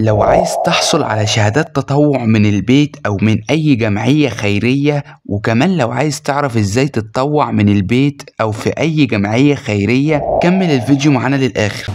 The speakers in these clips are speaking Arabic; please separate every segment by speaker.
Speaker 1: لو عايز تحصل على شهادات تطوع من البيت أو من أي جمعية خيرية، وكمان لو عايز تعرف ازاي تتطوع من البيت أو في أي جمعية خيرية، كمل الفيديو معانا للآخر.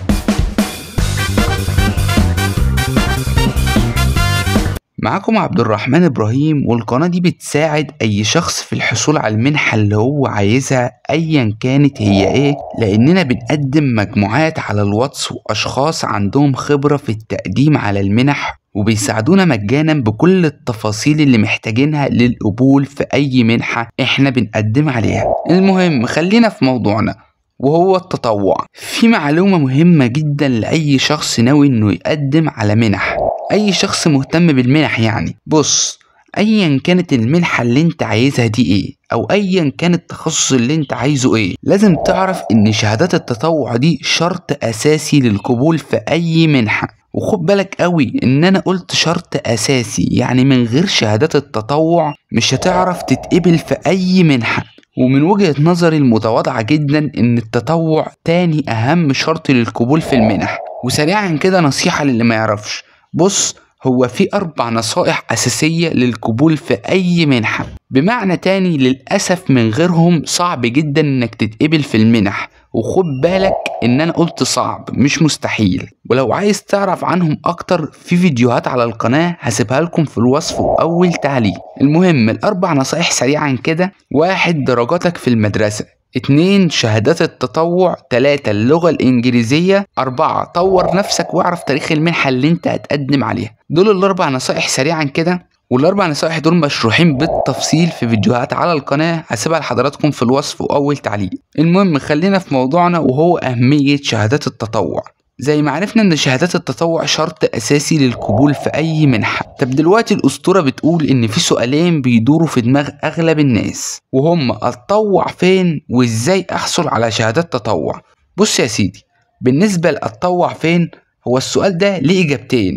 Speaker 1: معاكم عبد الرحمن إبراهيم، والقناة دي بتساعد أي شخص في الحصول على المنحة اللي هو عايزها أيا كانت هي إيه، لأننا بنقدم مجموعات على الواتس وأشخاص عندهم خبرة في التقديم على المنح، وبيساعدونا مجانا بكل التفاصيل اللي محتاجينها للقبول في أي منحة إحنا بنقدم عليها. المهم خلينا في موضوعنا وهو التطوع. في معلومة مهمة جدا لأي شخص ناوي إنه يقدم على منح، أي شخص مهتم بالمنح يعني. بص، أيا كانت المنحة اللي انت عايزها دي ايه، أو أيا كان التخصص اللي انت عايزه ايه، لازم تعرف إن شهادات التطوع دي شرط أساسي للقبول في أي منحة. وخد بالك قوي إن أنا قلت شرط أساسي، يعني من غير شهادات التطوع مش هتعرف تتقبل في أي منحة. ومن وجهة نظري المتواضعة جدا إن التطوع تاني أهم شرط للقبول في المنح. وسريعا كده نصيحة للي ما يعرفش، بص، هو في 4 نصائح أساسية للقبول في أي منحة، بمعنى تاني للأسف من غيرهم صعب جدا إنك تتقبل في المنح. وخد بالك إن أنا قلت صعب مش مستحيل. ولو عايز تعرف عنهم أكتر في فيديوهات على القناة هسيبها لكم في الوصف وأول تعليق. المهم ال4 نصائح سريعا كده: 1. درجاتك في المدرسة. 2. شهادات التطوع. 3. اللغة الإنجليزية. 4. طور نفسك واعرف تاريخ المنحة اللي انت هتقدم عليها. دول ال4 نصائح سريعا كده، وال4 نصائح دول مشروحين بالتفصيل في فيديوهات على القناة هسيبها لحضراتكم في الوصف وأول تعليق. المهم خلينا في موضوعنا وهو أهمية شهادات التطوع. زي ما عرفنا ان شهادات التطوع شرط اساسي للقبول في اي منحة. طب دلوقتي الاسطورة بتقول ان في سؤالين بيدوروا في دماغ اغلب الناس، وهم اتطوع فين وازاي احصل على شهادات تطوع. بص يا سيدي، بالنسبة لاتطوع فين، هو السؤال ده ليه اجابتين.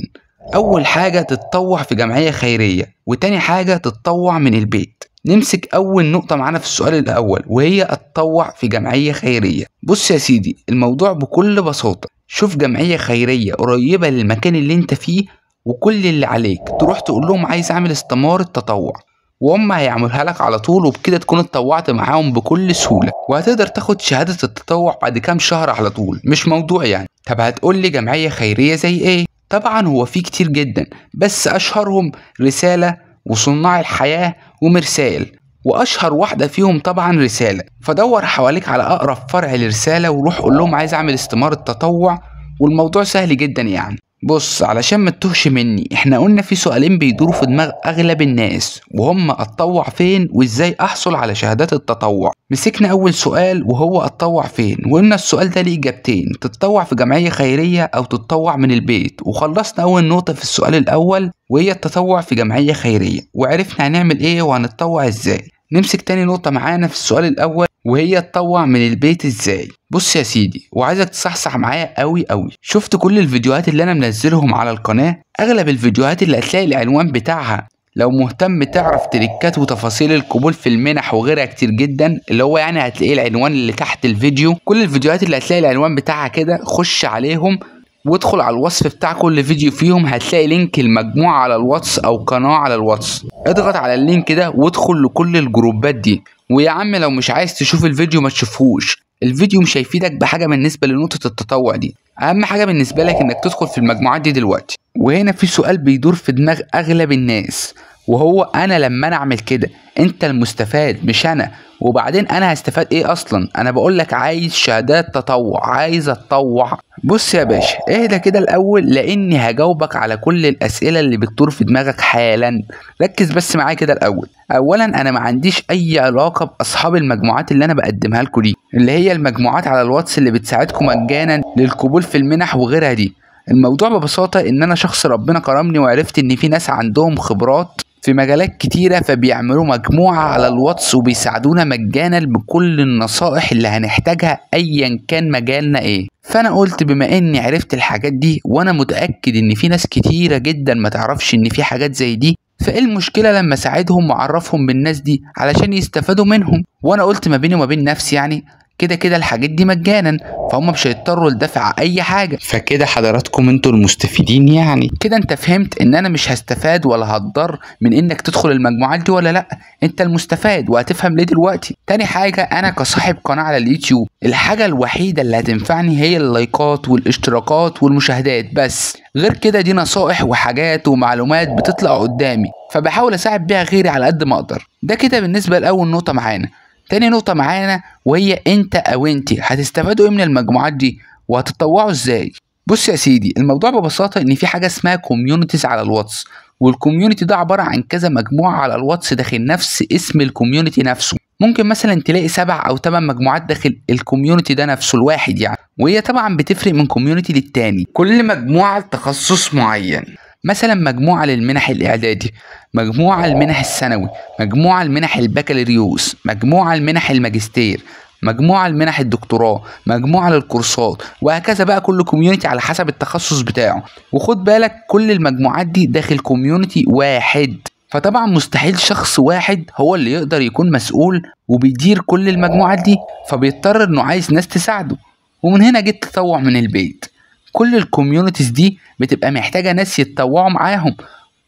Speaker 1: اول حاجة تتطوع في جمعية خيرية، وتاني حاجة تتطوع من البيت. نمسك اول نقطة معانا في السؤال الاول وهي اتطوع في جمعية خيرية. بص يا سيدي، الموضوع بكل بساطة، شوف جمعية خيرية قريبة للمكان اللي انت فيه، وكل اللي عليك تروح تقول لهم عايز اعمل استمارة تطوع، وهم هيعملها لك على طول، وبكده تكون اتطوعت معاهم بكل سهولة، وهتقدر تاخد شهادة التطوع بعد كام شهر على طول، مش موضوع يعني. طب هتقول لي جمعية خيرية زي ايه؟ طبعا هو في كتير جدا، بس اشهرهم رسالة وصناع الحياة ومرسال، واشهر واحدة فيهم طبعا رسالة. فدور حواليك على اقرب فرع لرسالة وروح قول لهم عايز اعمل استمارة تطوع، والموضوع سهل جدا يعني. بص، علشان ما تتوهش مني، احنا قلنا في سؤالين بيدوروا في دماغ اغلب الناس، وهم اتطوع فين وازاي احصل على شهادات التطوع. مسكنا اول سؤال وهو اتطوع فين، وقلنا السؤال ده ليه اجابتين: تتطوع في جمعية خيرية او تتطوع من البيت. وخلصنا اول نقطة في السؤال الاول وهي التطوع في جمعية خيرية، وعرفنا هنعمل ايه وهنتطوع ازاي. نمسك تاني نقطة معانا في السؤال الأول وهي تطوع من البيت ازاي. بص يا سيدي، وعايزك تصحصح معايا قوي قوي. شفت كل الفيديوهات اللي انا منزلهم على القناة؟ اغلب الفيديوهات اللي هتلاقي العنوان بتاعها، لو مهتم تعرف تريكات وتفاصيل القبول في المنح وغيرها كتير جدا، اللي هو يعني هتلاقيه العنوان اللي تحت الفيديو. كل الفيديوهات اللي هتلاقي العنوان بتاعها كده خش عليهم وادخل على الوصف بتاع كل فيديو فيهم، هتلاقي لينك المجموعة على الواتس او قناة على الواتس. اضغط على اللينك ده وادخل لكل الجروبات دي. ويا عم لو مش عايز تشوف الفيديو ما تشوفهوش، الفيديو مش هيفيدك بحاجة بالنسبة لنقطة التطوع دي. اهم حاجة بالنسبة لك انك تدخل في المجموعات دي دلوقتي. وهنا في سؤال بيدور في دماغ اغلب الناس، وهو انا لما انا اعمل كده انت المستفاد مش انا، وبعدين انا هستفاد ايه اصلا؟ انا بقول لك عايز شهادات تطوع، عايز اتطوع. بص يا باشا، اهدى كده الاول لاني هجاوبك على كل الاسئله اللي بتدور في دماغك حالا. ركز بس معايا كده الاول. اولا انا ما عنديش اي علاقه باصحاب المجموعات اللي انا بقدمها لكم دي، اللي هي المجموعات على الواتس اللي بتساعدكم مجانا للقبول في المنح وغيرها دي. الموضوع ببساطه ان انا شخص ربنا كرمني وعرفت ان في ناس عندهم خبرات في مجالات كتيرة، فبيعملوا مجموعة على الواتس وبيساعدونا مجانا بكل النصائح اللي هنحتاجها ايا كان مجالنا ايه. فانا قلت بما اني عرفت الحاجات دي، وانا متأكد ان في ناس كتيرة جدا ما تعرفش ان في حاجات زي دي، فايه المشكلة لما اساعدهم واعرفهم بالناس دي علشان يستفادوا منهم. وانا قلت ما بيني وما بين نفسي يعني كده كده الحاجات دي مجانا، فهم مش هيضطروا لدفع اي حاجه. فكده حضراتكم انتوا المستفيدين. يعني كده انت فهمت ان انا مش هستفاد ولا هتضر من انك تدخل المجموعات دي ولا لا، انت المستفاد وهتفهم ليه دلوقتي. تاني حاجه، انا كصاحب قناه على اليوتيوب الحاجه الوحيده اللي هتنفعني هي اللايكات والاشتراكات والمشاهدات بس، غير كده دي نصائح وحاجات ومعلومات بتطلع قدامي فبحاول اساعد بيها غيري على قد ما اقدر. ده كده بالنسبه لاول نقطه معانا. تاني نقطة معانا وهي انت او انتي هتستفادوا ايه من المجموعات دي وهتتطوعوا ازاي. بص يا سيدي، الموضوع ببساطة ان في حاجة اسمها كوميونيتيز على الواتس، والكوميونتي ده عبارة عن كذا مجموعة على الواتس داخل نفس اسم الكوميونتي نفسه. ممكن مثلا تلاقي 7 أو 8 مجموعات داخل الكوميونتي ده نفسه الواحد يعني، وهي طبعا بتفرق من كوميونتي للتاني، كل مجموعة لتخصص معين. مثلا مجموعة للمنح الإعدادي، مجموعة المنح الثانوي، مجموعة المنح البكالوريوس، مجموعة المنح الماجستير، مجموعة المنح الدكتوراه، مجموعة للكورسات، وهكذا بقى كل كوميونتي على حسب التخصص بتاعه. وخد بالك كل المجموعات دي داخل كوميونتي واحد، فطبعا مستحيل شخص واحد هو اللي يقدر يكون مسؤول وبيدير كل المجموعات دي، فبيضطر انه عايز ناس تساعده. ومن هنا جه التطوع من البيت. كل الكوميونيتيز دي بتبقى محتاجة ناس يتطوعوا معاهم،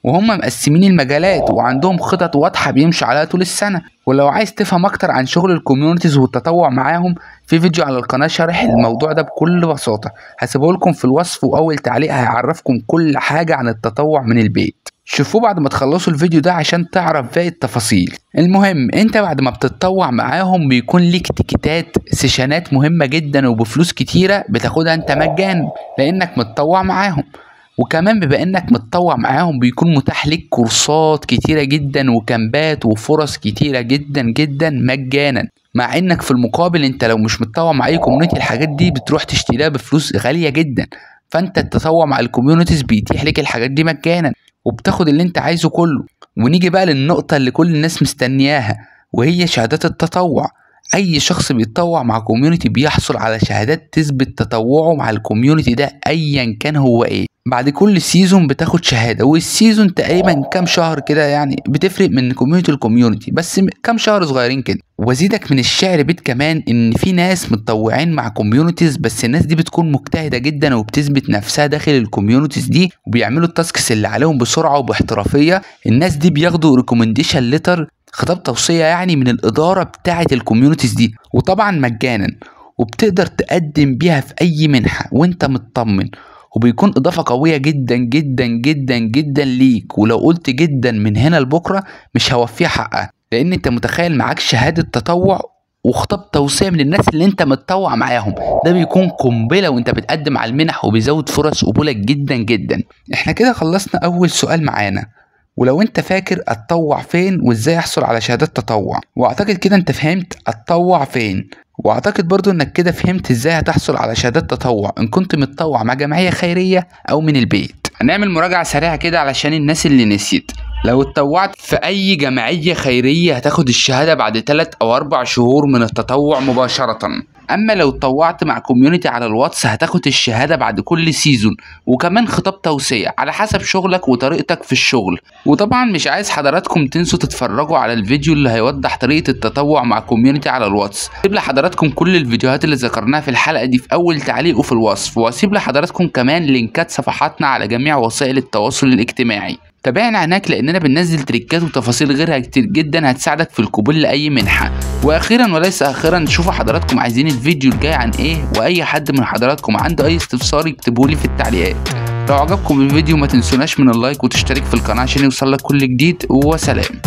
Speaker 1: وهم مقسمين المجالات وعندهم خطط واضحة بيمشوا عليها طول السنة. ولو عايز تفهم اكتر عن شغل الكوميونيتيز والتطوع معاهم، في فيديو على القناة شارح الموضوع ده بكل بساطة، هسيبه لكم في الوصف، واول تعليق هيعرفكم كل حاجة عن التطوع من البيت. شوفوه بعد ما تخلصوا الفيديو ده عشان تعرف باقي التفاصيل. المهم انت بعد ما بتتطوع معاهم بيكون ليك تيكيتات سيشنات مهمة جدا وبفلوس كتيرة بتاخدها انت مجانا لانك متطوع معاهم. وكمان بما انك متطوع معاهم بيكون متاح لك كورسات كتيرة جدا وكامبات وفرص كتيرة جدا جدا مجانا، مع انك في المقابل انت لو مش متطوع مع اي كوميونتي الحاجات دي بتروح تشتريها بفلوس غالية جدا. فانت التطوع مع الكوميونيتيز بيتيح لك الحاجات دي مجانا وبتاخد اللي انت عايزه كله. ونيجي بقى للنقطة اللي كل الناس مستنياها وهي شهادات التطوع. اي شخص بيتطوع مع كوميونتي بيحصل على شهادات تثبت تطوعه مع الكوميونتي ده ايا كان هو ايه. بعد كل سيزون بتاخد شهادة، والسيزون تقريبا كام شهر كده، يعني بتفرق من كوميونتي لكوميونتي بس كام شهر صغيرين كده. وازيدك من الشعر بيت كمان ان في ناس متطوعين مع كوميونيتيز، بس الناس دي بتكون مجتهدة جدا وبتثبت نفسها داخل الكوميونيتيز دي وبيعملوا التاسكس اللي عليهم بسرعة وباحترافية. الناس دي بياخدوا ريكومنديشن ليتر، خطاب توصية يعني، من الإدارة بتاعة الكوميونيتيز دي، وطبعا مجانا، وبتقدر تقدم بيها في أي منحة وانت مطمن، وبيكون إضافة قوية جدا جدا جدا جدا ليك. ولو قلت جدا من هنا لبكرة مش هوفيها حقها، لأن انت متخيل معاك شهادة تطوع وخطاب توصية من الناس اللي انت متطوع معاهم، ده بيكون قنبلة وانت بتقدم على المنح وبيزود فرص قبولك جدا جدا. احنا كده خلصنا أول سؤال معانا، ولو انت فاكر اتطوع فين وازاي احصل على شهادات تطوع، واعتقد كده انت فهمت اتطوع فين، واعتقد برضو انك كده فهمت ازاي هتحصل على شهادات تطوع ان كنت متطوع مع جمعية خيرية او من البيت. هنعمل مراجعة سريعة كده علشان الناس اللي نسيت. لو اتطوعت في اي جمعية خيرية هتاخد الشهادة بعد 3 أو 4 شهور من التطوع مباشرة. اما لو اتطوعت مع كوميونتي على الواتس هتاخد الشهادة بعد كل سيزون، وكمان خطاب توصية على حسب شغلك وطريقتك في الشغل. وطبعا مش عايز حضراتكم تنسوا تتفرجوا على الفيديو اللي هيوضح طريقة التطوع مع كوميونتي على الواتس. هسيب لحضراتكم كل الفيديوهات اللي ذكرناها في الحلقة دي في اول تعليق وفي الوصف، وهسيب لحضراتكم كمان لينكات صفحاتنا على جميع وسائل التواصل الاجتماعي. تابعنا هناك لاننا بننزل تريكات وتفاصيل غيرها كتير جدا هتساعدك في القبول لاي منحه. واخيرا وليس اخيرا، شوفوا حضراتكم عايزين الفيديو الجاي عن ايه، واي حد من حضراتكم عنده اي استفسار يكتبولي في التعليقات. لو عجبكم الفيديو ما تنسوناش من اللايك وتشترك في القناه عشان يوصلك كل جديد، وسلام.